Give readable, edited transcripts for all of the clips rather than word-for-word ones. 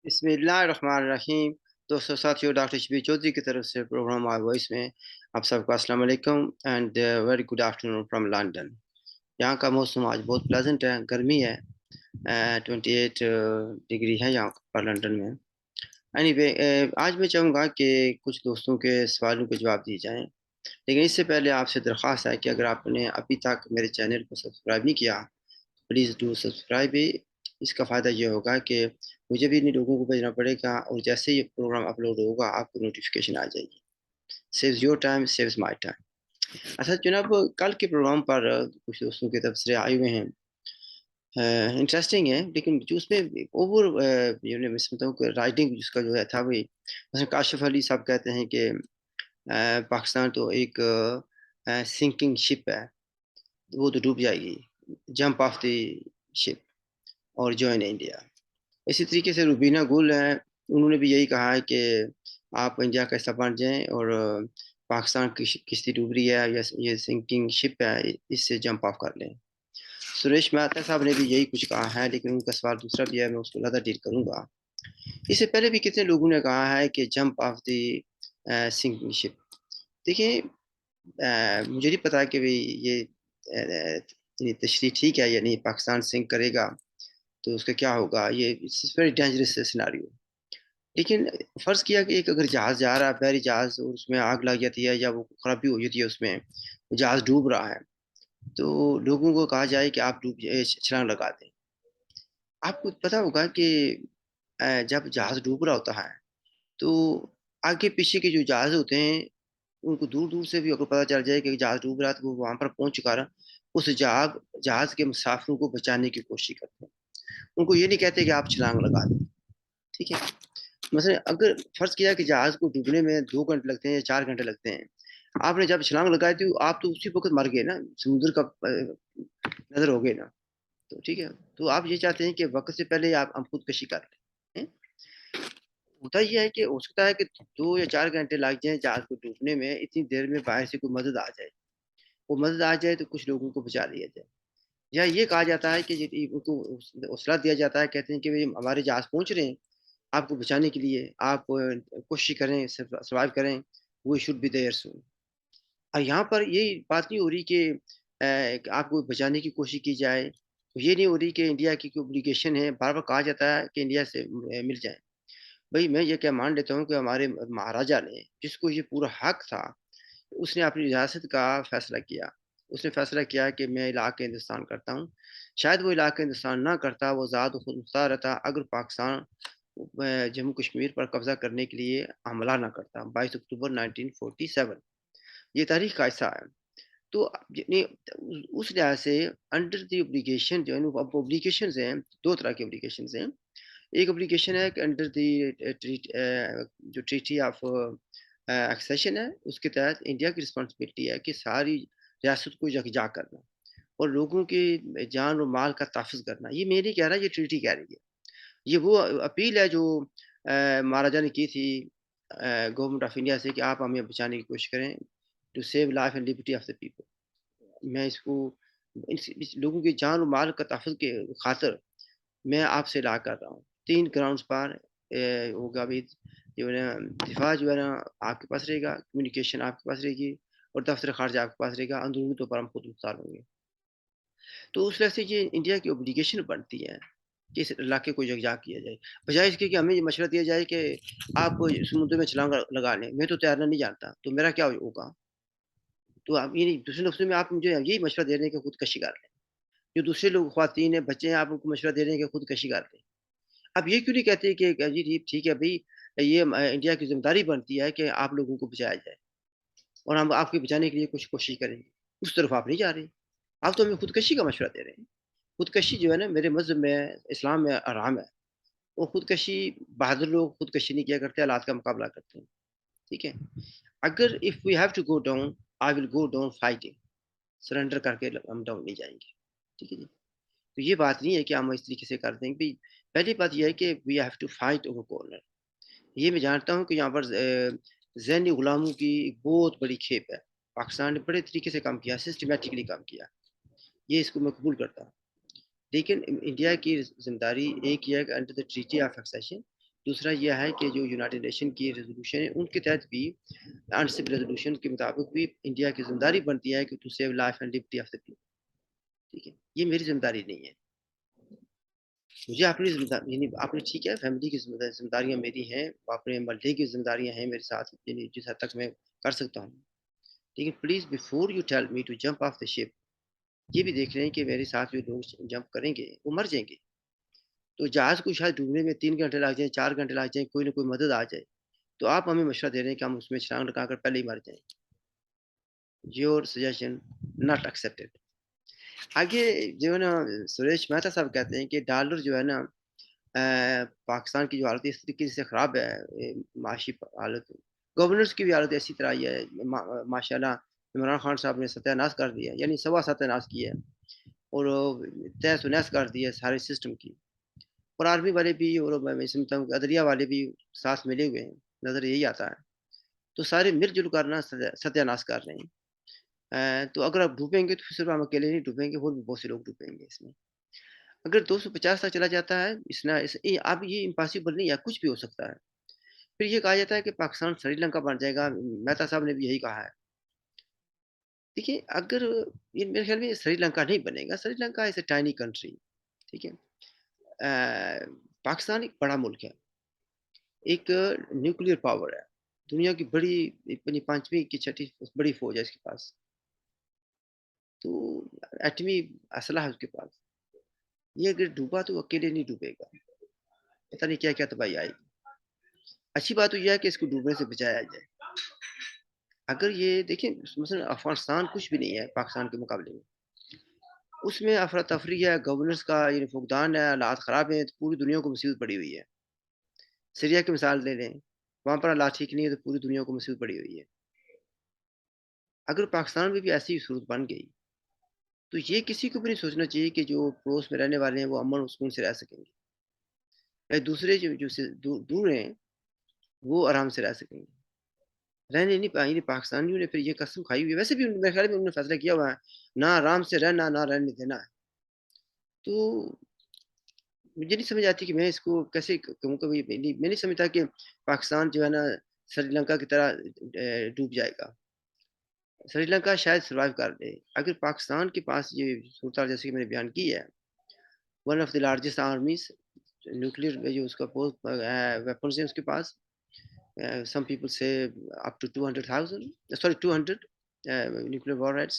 بسم اللہ الرحمن الرحیم. دوستوں ساتھیوں، ڈاکٹر شبیر چودھری کی طرف سے پروگرام آئی وائس میں آپ سب کو السلام علیکم and very good afternoon from London. یہاں کا موسم آج بہت پلیزنٹ ہے، گرمی ہے، 28 ڈگری ہے یہاں پر لنڈن میں. اینی وے آج میں چاہوں گا کہ کچھ دوستوں کے سوالوں کے جواب دیے جائیں، لیکن اس سے پہلے آپ سے درخواست ہے کہ اگر آپ نے ابھی تک میرے چینل کو سبسکرائب نہیں کیا، پلیز ڈو سبسکرائب. اس کا فائدہ یہ ہوگا کہ مجھے بھی انہیں لوگوں کو بھیجنا پڑے گا، اور جیسے یہ پروگرام اپلوڈ ہوگا آپ کو نوٹیفیکیشن آ جائے گی. Saves your time saves my time. اچھا جناب، کل کے پروگرام پر کچھ دوستوں کے تبصرے آئے ہوئے ہیں، انٹرسٹنگ ہے، لیکن جو اس میں اوور میں سمجھتا ہوں کہ رائٹنگ جس کا جو ہے تھا وہی مثلا کاشف علی صاحب کہتے ہیں کہ پاکستان تو ایک سنکنگ شپ ہے، وہ تو ڈوب جائے گی، جمپ آف دی شپ اور جوائن انڈیا. اسی طریقے سے روبینہ گل ہیں، انہوں نے بھی یہی کہا ہے کہ آپ انڈیا کا حصہ بن جائیں اور پاکستان کی کشتی ڈوب رہی ہے، یہ سنکنگ شپ ہے، اس سے جمپ آف کر لیں. سریش مہتا صاحب نے بھی یہی کچھ کہا ہے، لیکن ان کا سوال دوسرا بھی ہے، میں اس کو زیادہ ڈیل کروں گا. اس سے پہلے بھی کتنے لوگوں نے کہا ہے کہ جمپ آف دی سنکنگ شپ. دیکھیں، مجھے نہیں پتا کہ یہ تشریح ٹھیک ہے یا نہیں، پاکستان سنک کرے گا تو اس کا کیا ہوگا، یہ ویری ڈینجرس سیناریو. لیکن فرض کیا کہ ایک اگر جہاز جا رہا ہے، بحری جہاز، اور اس میں آگ لگ جاتی ہے یا وہ خرابی ہو جاتی ہے، اس میں جہاز ڈوب رہا ہے، تو لوگوں کو کہا جائے کہ آپ چھلانگ لگا دیں. آپ کو پتا ہوگا کہ جب جہاز ڈوب رہا ہوتا ہے تو آگے پیچھے کے جو جہاز ہوتے ہیں ان کو دور دور سے بھی اگر پتا چل جائے کہ جہاز ڈوب رہا ہے تو وہ وہاں پر پہنچ چکا رہا، اس جہاز کے مسافروں کو بچانے کی کوشش کرتے ہیں. ان کو یہ نہیں کہتے کہ آپ چھلانگ لگا دیں. ٹھیک ہے، مثلا اگر فرض کیا کہ جہاز کو ڈوبنے میں 2 گھنٹے لگتے ہیں یا 4 گھنٹے لگتے ہیں، آپ نے جب چھلانگ لگائی تھی آپ تو اسی وقت مر گئے نا، سمندر کا نظر ہو گئے نا. تو ٹھیک ہے، تو آپ یہ چاہتے ہیں کہ وقت سے پہلے آپ ہم خودکشی کر لیں. ہوتا یہ ہے کہ ہو سکتا ہے کہ 2 یا 4 گھنٹے لگ جائیں جہاز کو ڈوبنے میں، اتنی دیر میں باہر سے کوئی مدد آ جائے، وہ مدد آ جائے تو کچھ لوگوں کو بچا لیا جائے. یا یہ کہا جاتا ہے کہ ان کو حوصلہ دیا جاتا ہے، کہتے ہیں کہ ہمارے جہاز پہنچ رہے ہیں آپ کو بچانے کے لیے، آپ کوشش کریں، سروائیو کریں، وی شوڈ بی دیئر سون. اور یہاں پر یہی بات نہیں ہو رہی کہ آپ کو بچانے کی کوشش کی جائے، یہ نہیں ہو رہی کہ انڈیا کی کوئی اوبلیگیشن ہے. بار بار کہا جاتا ہے کہ انڈیا سے مل جائیں. بھائی میں یہ کیا مان لیتا ہوں کہ ہمارے مہاراجا نے، جس کو یہ پورا حق تھا، اس نے اپنی ریاست کا فیصلہ کیا. اس نے فیصلہ کیا کہ میں علاقہ ہندوستان کرتا ہوں. شاید وہ علاقہ ہندوستان نہ کرتا، وہ ذات و خود مختار رہتا اگر پاکستان جموں کشمیر پر قبضہ کرنے کے لیے حملہ نہ کرتا 22 اکتوبر 1947. یہ تاریخ کا حصہ ہے. تو اس لحاظ سے انڈر دی اوبلیگیشن، جو اوبلیگیشنز ہیں، 2 طرح کی اوبلیگیشنز ہیں. ایک اپلیکیشن ہے کہ انڈر دی جو ٹریٹی آف ایکسیشن ہے، اس کے تحت انڈیا کی رسپانسبلٹی ہے کہ ساری ریاست کو یکجا کرنا اور لوگوں کے جان و مال کا تحفظ کرنا. یہ میں نہیں کہہ رہا، یہ ٹریٹی کہہ رہی ہے. یہ وہ اپیل ہے جو مہاراجا نے کی تھی گورنمنٹ آف انڈیا سے کہ آپ ہمیں بچانے کی کوشش کریں، to save life and liberty of the people. میں اس کو لوگوں کے جان و مال کا تحفظ کے خاطر میں آپ سے لا کر رہا ہوں. 3 گراؤنڈز پر ہوگا بھی، جو ہے نا دفاع جو ہے نا آپ کے پاس رہے گا، کمیونیکیشن آپ کے پاس رہے گی، اور دفتر خارجہ آپ کے پاس رہے گا. اندرونی طور پر ہم خود مختار ہوں گے. تو اس وجہ سے یہ انڈیا کی اوبلیگیشن بنتی ہے کہ اس علاقے کو یکجا کیا جائے، بجائے اس کے کہ ہمیں یہ مشورہ دیا جائے کہ آپ سمندر میں چھلانگ لگا لیں. میں تو تیرنا نہیں جانتا، تو میرا کیا ہوگا؟ تو آپ یہ نہیں، دوسرے لفظوں میں آپ مجھے یہی مشورہ دے رہے ہیں کہ خودکشی کر لیں. جو دوسرے لوگ خواتین ہیں، بچے ہیں، آپ ان کو مشورہ دے رہے ہیں کہ خودکشی کر لیں. اب یہ کیوں نہیں کہتے کہ جی ٹھیک ہے بھائی، یہ انڈیا کی ذمہ داری بنتی ہے کہ آپ لوگوں کو بچایا جائے اور ہم آپ کے بچانے کے لیے کچھ کوشش کریں گے. اس طرف آپ نہیں جا رہے، آپ تو ہمیں خودکشی کا مشورہ دے رہے ہیں. خودکشی جو ہے نا میرے مذہب میں، اسلام میں حرام ہے. وہ خودکشی، بہادر لوگ خودکشی نہیں کیا کرتے، حالات کا مقابلہ کرتے ہیں. ٹھیک ہے، اگر if we have to go down, I will go down fighting. Surrender کر کے ہم ڈاؤن نہیں جائیں گے. ٹھیک ہے جی. تو یہ بات نہیں ہے کہ ہم اس طریقے سے کر دیں گے. پہلی بات یہ ہے کہ we have to fight over corner. یہ میں جانتا ہوں کہ یہاں پر ذہنی غلاموں کی ایک بہت بڑی کھیپ ہے. پاکستان نے بڑے طریقے سے کام کیا، سسٹمیٹکلی کام کیا، یہ اس کو میں قبول کرتا ہوں. لیکن انڈیا کی ذمہ داری ایک یہ ہے کہ under the treaty of accession دوسرا یہ ہے کہ جو یونائٹڈ نیشن کی ریزولوشن ہے ان کے تحت بھی انسپ ریزولوشن کے مطابق بھی انڈیا کی ذمہ داری بنتی ہے کہ to save life and liberty of the people. ٹھیک ہے، یہ میری ذمہ داری نہیں ہے. مجھے اپنی ذمہ داری یعنی اپنی ٹھیک ہے فیملی کی ذمہ داریاں میری ہیں، اپنے محلے کی ذمہ داریاں ہیں میرے ساتھ، یعنی جس حد تک میں کر سکتا ہوں. لیکن please before you tell me to jump off the ship, یہ بھی دیکھ رہے ہیں کہ میرے ساتھ جو لوگ جمپ کریں گے وہ مر جائیں گے. تو جہاز کو شاید ڈوبنے میں 3 گھنٹے لگ جائیں، 4 گھنٹے لگ جائیں، کوئی نہ کوئی مدد آ جائے. تو آپ ہمیں مشورہ دے رہے ہیں کہ ہم اس میں چھلانگ لگا کر پہلے ہی مر جائیں. Your suggestion not accepted. آگے جو ہے نا سریش مہتا صاحب کہتے ہیں کہ ڈالر جو ہے نا پاکستان کی جو حالت اس طریقے سے خراب ہے، معاشی حالت، گورننس کی بھی حالت اسی طرح ہی ہے. ماشاء اللہ عمران خان صاحب نے ستیہ ناش کر دیا، یعنی سوا ستیہ ناش کیا ہے اور تہس و نہس کر دیا سارے سسٹم کی. اور آرمی والے بھی اور میں سمجھتا ہوں کہ عدلیہ والے بھی ساتھ ملے ہوئے ہیں، نظر یہی آتا ہے. تو سارے مل جل کر نا ستیہ ناش کر رہے ہیں. تو اگر آپ ڈوبیں گے تو صرف ہم اکیلے نہیں ڈوبیں گے، اور بھی بہت سے لوگ ڈوبیں گے اس میں. اگر 250 تک چلا جاتا ہے اب یہ امپاسبل نہیں ہے، کچھ بھی ہو سکتا ہے. پھر یہ کہا جاتا ہے کہ پاکستان سری لنکا بن جائے گا، مہتا صاحب نے بھی یہی کہا ہے. دیکھیے اگر یہ میرے خیال میں سری لنکا نہیں بنے گا، سری لنکا از اے ٹائنی کنٹری. ٹھیک ہے، پاکستان ایک بڑا ملک ہے، ایک نیوکلیئر پاور ہے، دنیا کی بڑی اپنی 5ویں کی 6ٹھی بڑی فوج ہے اس کے پاس. تو ایٹمی اسلحہ ہے اس کے پاس. یہ اگر ڈوبا تو اکیلے نہیں ڈوبے گا، پتہ نہیں کیا کیا تباہی آئے گی. اچھی بات تو یہ ہے کہ اس کو ڈوبنے سے بچایا جائے. اگر یہ دیکھیں مثلا افغانستان کچھ بھی نہیں ہے پاکستان کے مقابلے میں، اس میں افراتفری ہے، گورننس کا یعنی فقدان ہے، حالات خراب ہیں، تو پوری دنیا کو مصیبت پڑی ہوئی ہے. سیریا کی مثال لے لیں، وہاں پر حالات ٹھیک نہیں ہے تو پوری دنیا کو مصیبت پڑی ہوئی ہے. اگر پاکستان میں بھی ایسی صورت بن گئی تو یہ کسی کو بھی نہیں سوچنا چاہیے کہ جو پڑوس میں رہنے والے ہیں وہ امن و سکون سے رہ سکیں گے، یا دوسرے جو سے دور ہیں وہ آرام سے رہ سکیں گے. رہنے نہیں پائیں. پاکستانیوں نے پھر یہ قسم کھائی ہوئی ہے، ویسے بھی میرے خیال میں انہوں نے فیصلہ کیا ہوا ہے نہ آرام سے رہنا نہ رہنے دینا ہے. تو مجھے نہیں سمجھ آتی کہ میں اس کو کیسے کہوں. کبھی میں نہیں سمجھتا کہ پاکستان جو ہے نا سری لنکا کی طرح ڈوب جائے گا. سری لنکا شاید سروائیو کر لے. اگر پاکستان کے پاس یہ صورتحال جیسے کہ میں نے بیان کی ہے، one of the largest armies, nuclear جو اس کا ویپنز ہیں اس کے پاس، some people say up to 200,000 sorry 200 nuclear warheads،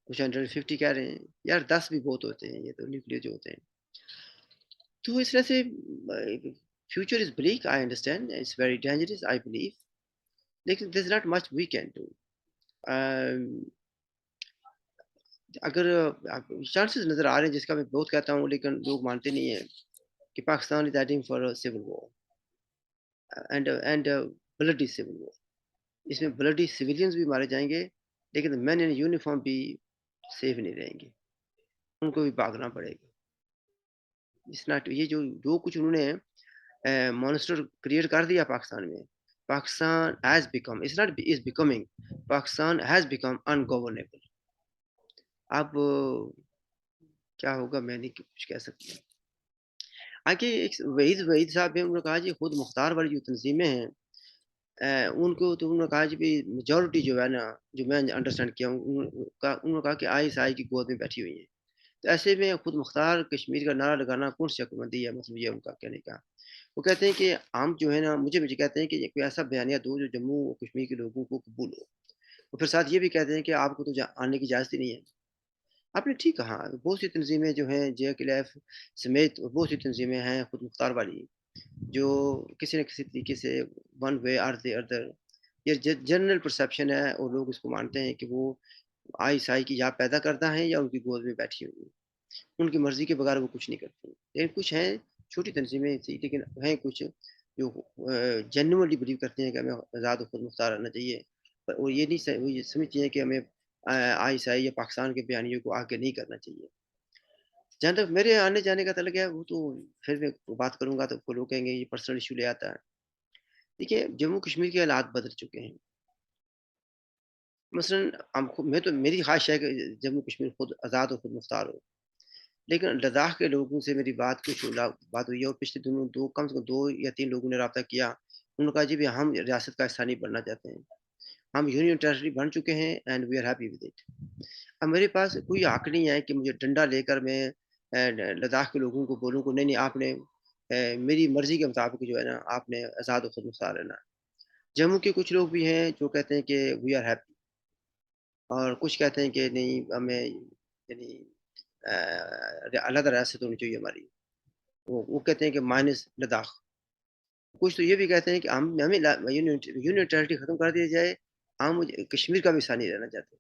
کچھ 150 کہہ رہے ہیں. یار 10 بھی بہت ہوتے ہیں یہ تو نیوکلیئر جو ہوتے ہیں. تو اس طرح سے future is bleak, I understand, it's very dangerous, I believe، لیکن there's not much we can do. اگر چانسز نظر آ رہے ہیں جس کا میں بہت کہتا ہوں لیکن لوگ مانتے نہیں ہیں کہ Pakistan is heading for a civil war and bloody civil war. اس میں بلڈی سویلینز بھی مارے جائیں گے لیکن مین ان یونیفارم بھی سیف نہیں رہیں گے، ان کو بھی بھاگنا پڑے گا. یہ جو کچھ انہوں نے مانسٹر کریٹ کر دیا پاکستان میں، Pakistan has become it's not is becoming, Pakistan has become ungovernable. اب کیا ہوگا میں نہیں کچھ کہہ سکتا. آگے ایک وحید صاحب ہیں، انہوں نے کہا جی خود مختار والی جو تنظیمیں ہیں ان کو تو انہوں نے کہا جی میجورٹی جو ہے نا، جو میں انڈرسٹینڈ کیا ہوں، انہوں نے کہا کہ ISI کی گود میں بیٹھی ہوئی ہیں. تو ایسے میں خود مختار کشمیر کا نعرہ لگانا کون سی عقلمندی ہے؟ مطلب یہ ان کا کہنے کا. وہ کہتے ہیں کہ ہم جو ہے نا مجھے کہتے ہیں کہ کوئی ایسا بیانیہ دو جو جموں و کشمیر کے لوگوں کو قبول ہو. اور پھر ساتھ یہ بھی کہتے ہیں کہ آپ کو تو آنے کی اجازت ہی نہیں ہے. آپ نے ٹھیک کہا، بہت سی تنظیمیں جو ہیں JKLF سمیت بہت سی تنظیمیں ہیں خود مختار والی جو کسی نہ کسی طریقے سے ون وے اور دی ادر، یہ جنرل پرسیپشن ہے اور لوگ اس کو مانتے ہیں کہ وہ ISI کی یا پیدا کرتا ہے یا ان کی گود میں بیٹھی ہوئی ہیں. ان کی مرضی کے بغیر وہ کچھ نہیں کرتے. لیکن کچھ ہیں چھوٹی تنظیمیں تھی، لیکن ہیں کچھ جو جینوئنلی بلیو کرتے ہیں کہ ہمیں آزاد و خود مختار رہنا چاہیے، اور یہ نہیں وہ یہ سمجھتے ہیں کہ ہمیں ISI یا پاکستان کے بیانیوں کو آگے نہیں کرنا چاہیے. جہاں تک میرے آنے جانے کا تعلق ہے وہ تو پھر میں بات کروں گا تو لوگ کہیں گے یہ پرسنل ایشو لے آتا ہے. دیکھیے جموں کشمیر کے حالات بدل چکے ہیں. مثلا میں تو میری خواہش ہے کہ جموں کشمیر خود آزاد و خود مختار ہو، لیکن لداخ کے لوگوں سے میری بات ہوئی ہے، اور پچھلے دنوں کم سے کم 2 یا 3 لوگوں نے رابطہ کیا. انہوں نے کہا جی ہم ریاست کا حصہ نہیں بننا چاہتے ہیں. ہم یونین ٹیریٹری بن چکے ہیں and we are happy with it. اب میرے پاس کوئی حق نہیں ہے کہ مجھے ڈنڈا لے کر میں لداخ کے لوگوں کو بولوں کہ نہیں آپ نے میری مرضی کے مطابق جو ہے نا آپ نے آزاد و خود مختار رہنا. جموں کے کچھ لوگ بھی ہیں جو کہتے ہیں کہ وی آر ہیپی، اور کچھ کہتے ہیں کہ نہیں ہمیں یعنی علیحدہ ریاست ہونی چاہیے ہماری. وہ کہتے ہیں کہ مائنس لداخ. کچھ تو یہ بھی کہتے ہیں کہ ہمیں یونین ٹیریٹری ختم کر دیا جائے، ہم کشمیر کا بھی حصہ نہیں رہنا چاہتے.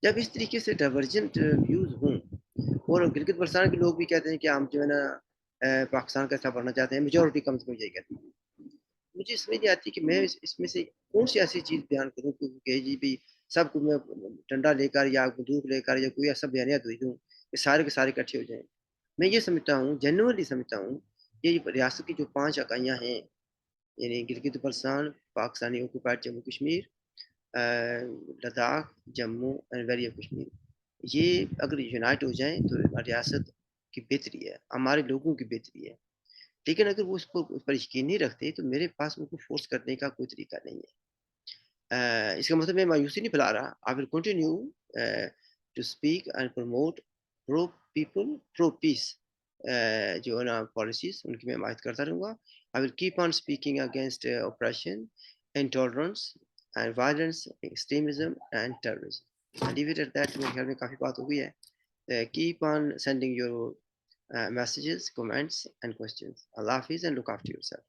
جب اس طریقے سے ڈائیورجنٹ ویوز ہوں، اور گلگت بلتستان کے لوگ بھی کہتے ہیں کہ ہم جو ہے نا پاکستان کا حصہ بننا چاہتے ہیں، میجورٹی کم سے کم یہی کہتی ہے. مجھے سمجھ نہیں آتی کہ میں اس میں سے کون سی ایسی چیز بیان کروں کہ جی بھی سب کو میں ڈنڈا لے کر یا بندوق لے کر یا کوئی ایسا بیانیہ دے دوں کہ سارے کے سارے اکٹھے ہو جائیں. میں یہ سمجھتا ہوں، جنورلی سمجھتا ہوں، یہ ریاست کی جو 5 اکائیاں ہیں، یعنی Gilgit Baltistan, Pakistani occupied Jammu Kashmir, Ladakh, Jammu and valley of Kashmir, یہ اگر یونائٹ ہو جائیں تو ریاست کی بہتری ہے، ہمارے لوگوں کی بہتری ہے. لیکن اگر وہ اس پر یقین نہیں رکھتے تو میرے پاس ان کو فورس کرنے کا کوئی طریقہ نہیں ہے. اس کا مطلب میں مایوسی نہیں پھیلا رہا. I will continue to speak and promote pro people pro peace جو ہے نا پالیسیز، ان کی میں حمایت کرتا رہوں گا. I will keep on speaking against oppression, intolerance and violence, extremism and terrorism. Leave it at that. میرے خیال میں کافی بات ہو گئی ہے. Keep on sending your messages, comments, and questions. Allah Hafiz and look after yourself.